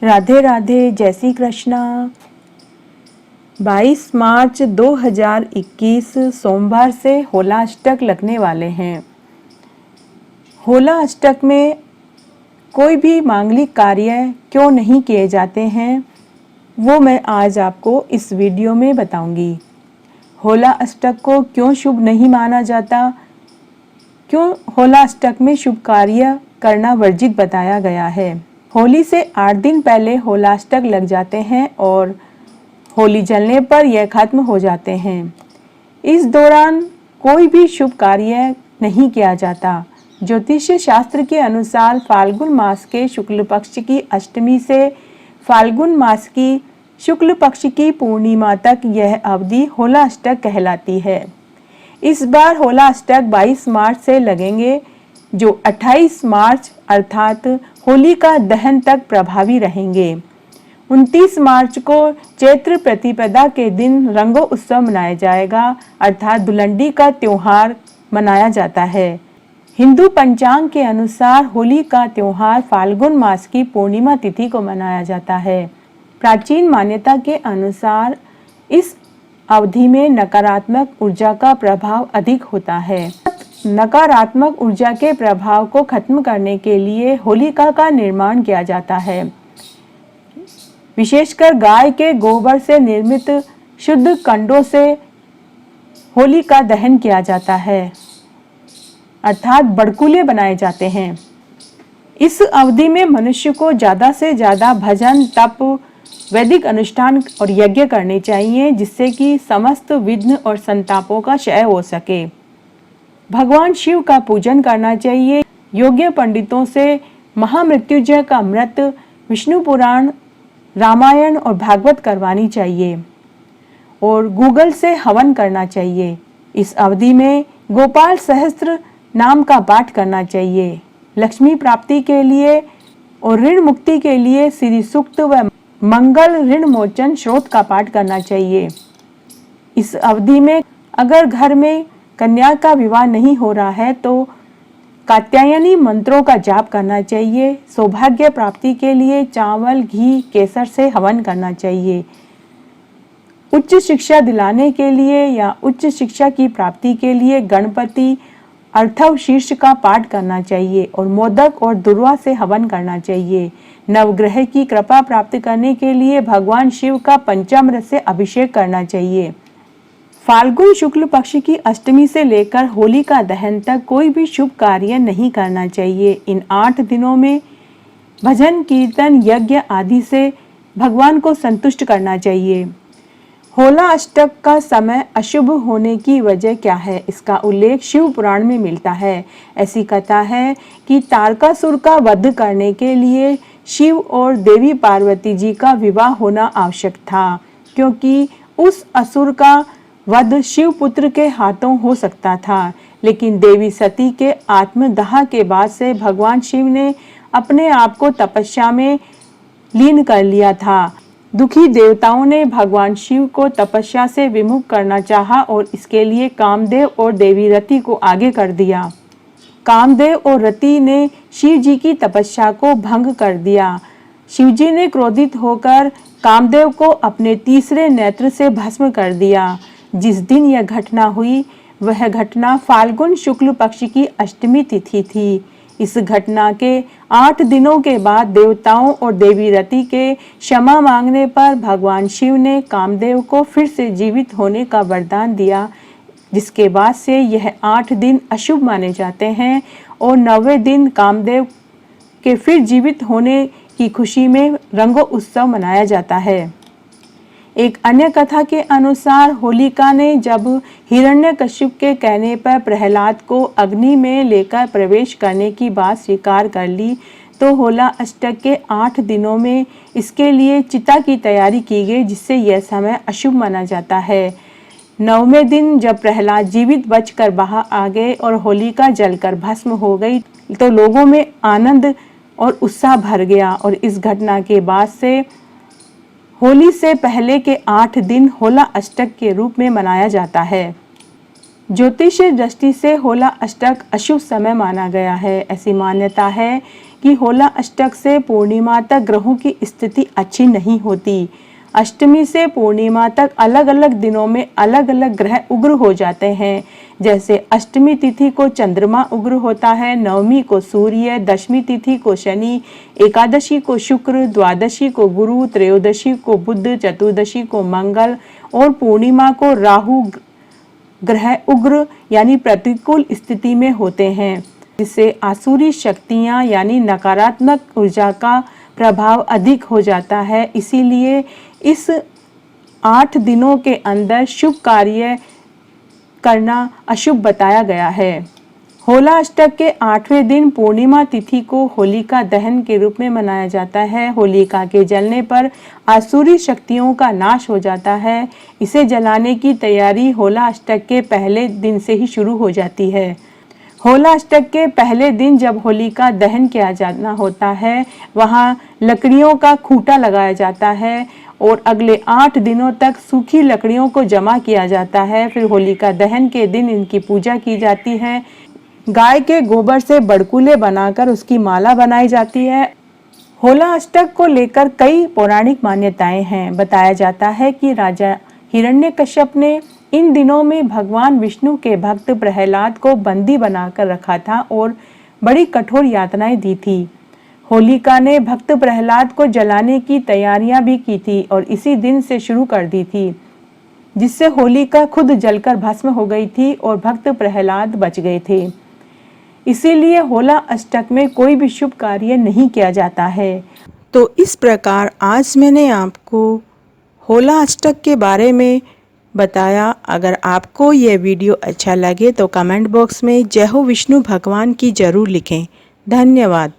राधे राधे, जय श्री कृष्णा। 22 मार्च 2021 सोमवार से होला अष्टक लगने वाले हैं। होला अष्टक में कोई भी मांगलिक कार्य क्यों नहीं किए जाते हैं, वो मैं आज आपको इस वीडियो में बताऊंगी। होला अष्टक को क्यों शुभ नहीं माना जाता, क्यों होला अष्टक में शुभ कार्य करना वर्जित बताया गया है। होली से 8 दिन पहले होला अष्टक लग जाते हैं और होली जलने पर यह खत्म हो जाते हैं। इस दौरान कोई भी शुभ कार्य नहीं किया जाता। ज्योतिष शास्त्र के अनुसार फाल्गुन मास के शुक्ल पक्ष की अष्टमी से फाल्गुन मास की शुक्ल पक्ष की पूर्णिमा तक यह अवधि होला अष्टक कहलाती है। इस बार होला अष्टक 22 मार्च से लगेंगे, जो 28 मार्च अर्थात होलिका दहन तक प्रभावी रहेंगे। 29 मार्च को चैत्र प्रतिपदा के दिन रंगों उत्सव मनाया जाएगा, अर्थात धुलंडी का त्योहार मनाया जाता है। हिंदू पंचांग के अनुसार होली का त्योहार फाल्गुन मास की पूर्णिमा तिथि को मनाया जाता है। प्राचीन मान्यता के अनुसार इस अवधि में नकारात्मक ऊर्जा का प्रभाव अधिक होता है। नकारात्मक ऊर्जा के प्रभाव को खत्म करने के लिए होलिका का निर्माण किया जाता है। विशेषकर गाय के गोबर से निर्मित शुद्ध कंडों से होली का दहन किया जाता है, अर्थात बड़कुले बनाए जाते हैं। इस अवधि में मनुष्य को ज्यादा से ज्यादा भजन, तप, वैदिक अनुष्ठान और यज्ञ करने चाहिए, जिससे कि समस्त विघ्न और संतापों का क्षय हो सके। भगवान शिव का पूजन करना चाहिए। योग्य पंडितों से महामृत्युंजय का अमृत, विष्णु पुराण, रामायण और भागवत करवानी चाहिए और गूगल से हवन करना चाहिए। इस अवधि में गोपाल सहस्त्र नाम का पाठ करना चाहिए। लक्ष्मी प्राप्ति के लिए और ऋण मुक्ति के लिए श्री सूक्त व मंगल ऋण मोचन श्रोत का पाठ करना चाहिए। इस अवधि में अगर घर में कन्या का विवाह नहीं हो रहा है तो कात्यायनी मंत्रों का जाप करना चाहिए। सौभाग्य प्राप्ति के लिए चावल, घी, केसर से हवन करना चाहिए। उच्च शिक्षा दिलाने के लिए या उच्च शिक्षा की प्राप्ति के लिए गणपति अर्थव शीर्ष का पाठ करना चाहिए और मोदक और दुर्वा से हवन करना चाहिए। नवग्रह की कृपा प्राप्त करने के लिए भगवान शिव का पंचामृत से अभिषेक करना चाहिए। फाल्गुन शुक्ल पक्ष की अष्टमी से लेकर होली का दहन तक कोई भी शुभ कार्य नहीं करना चाहिए। इन 8 दिनों में भजन, कीर्तन, यज्ञ आदि से भगवान को संतुष्ट करना चाहिए। होला अष्टक का समय अशुभ होने की वजह क्या है, इसका उल्लेख शिव पुराण में मिलता है। ऐसी कथा है कि तारकासुर का वध करने के लिए शिव और देवी पार्वती जी का विवाह होना आवश्यक था, क्योंकि उस असुर का वध शिव पुत्र के हाथों हो सकता था। लेकिन देवी सती के आत्मदाह के बाद से भगवान शिव ने अपने आप को तपस्या में लीन कर लिया था। दुखी देवताओं ने भगवान शिव को तपस्या से विमुख करना चाहा और इसके लिए कामदेव और देवी रति को आगे कर दिया। कामदेव और रति ने शिव जी की तपस्या को भंग कर दिया। शिव जी ने क्रोधित होकर कामदेव को अपने तीसरे नेत्र से भस्म कर दिया। जिस दिन यह घटना हुई वह घटना फाल्गुन शुक्ल पक्ष की अष्टमी तिथि थी। इस घटना के 8 दिनों के बाद देवताओं और देवी रति के क्षमा मांगने पर भगवान शिव ने कामदेव को फिर से जीवित होने का वरदान दिया, जिसके बाद से यह 8 दिन अशुभ माने जाते हैं और 9वें दिन कामदेव के फिर जीवित होने की खुशी में रंगों उत्सव मनाया जाता है। एक अन्य कथा के अनुसार होलिका ने जब हिरण्यकश्यप के कहने पर प्रहलाद को अग्नि में लेकर प्रवेश करने की बात स्वीकार कर ली, तो होला अष्टक के 8 दिनों में इसके लिए चिता की तैयारी की गई, जिससे यह समय अशुभ माना जाता है। 9वें दिन जब प्रहलाद जीवित बचकर बाहर आ गए और होलिका जलकर भस्म हो गई, तो लोगों में आनंद और उत्साह भर गया और इस घटना के बाद से होली से पहले के 8 दिन होला अष्टक के रूप में मनाया जाता है। ज्योतिष दृष्टि से होला अष्टक अशुभ समय माना गया है। ऐसी मान्यता है कि होला अष्टक से पूर्णिमा तक ग्रहों की स्थिति अच्छी नहीं होती। अष्टमी से पूर्णिमा तक अलग अलग दिनों में अलग अलग ग्रह उग्र हो जाते हैं। जैसे अष्टमी तिथि को चंद्रमा उग्र होता है, नवमी को सूर्य, दशमी तिथि को शनि, एकादशी को शुक्र, द्वादशी को गुरु, त्रयोदशी को बुध, चतुर्दशी को मंगल और पूर्णिमा को राहु ग्रह उग्र यानी प्रतिकूल स्थिति में होते हैं, जिससे आसुरी शक्तियां यानी नकारात्मक ऊर्जा का प्रभाव अधिक हो जाता है। इसीलिए इस 8 दिनों के अंदर शुभ कार्य करना अशुभ बताया गया है। होला अष्टक के 8वें दिन पूर्णिमा तिथि को होलिका दहन के रूप में मनाया जाता है। होलिका के जलने पर आसुरी शक्तियों का नाश हो जाता है। इसे जलाने की तैयारी होला अष्टक के पहले दिन से ही शुरू हो जाती है। होला अष्टक के पहले दिन जब होलिका दहन किया जाना होता है, वहाँ लकड़ियों का खूंटा लगाया जाता है और अगले 8 दिनों तक सूखी लकड़ियों को जमा किया जाता है। फिर होलिका दहन के दिन इनकी पूजा की जाती है। गाय के गोबर से बड़कुले बनाकर उसकी माला बनाई जाती है। होला अष्टक को लेकर कई पौराणिक मान्यताएं हैं। बताया जाता है कि राजा हिरण्यकश्यप ने इन दिनों में भगवान विष्णु के भक्त प्रहलाद को बंदी बनाकर रखा था और बड़ी कठोर यातनाएं दी थी। होलिका ने भक्त प्रहलाद को जलाने की तैयारियां भी की थी और इसी दिन से शुरू कर दी थी, जिससे होलिका खुद जलकर भस्म हो गई थी और भक्त प्रहलाद बच गए थे। इसीलिए होला अष्टक में कोई भी शुभ कार्य नहीं किया जाता है। तो इस प्रकार आज मैंने आपको होला अष्टक के बारे में बताया। अगर आपको यह वीडियो अच्छा लगे तो कमेंट बॉक्स में जय हो विष्णु भगवान की जरूर लिखें। धन्यवाद।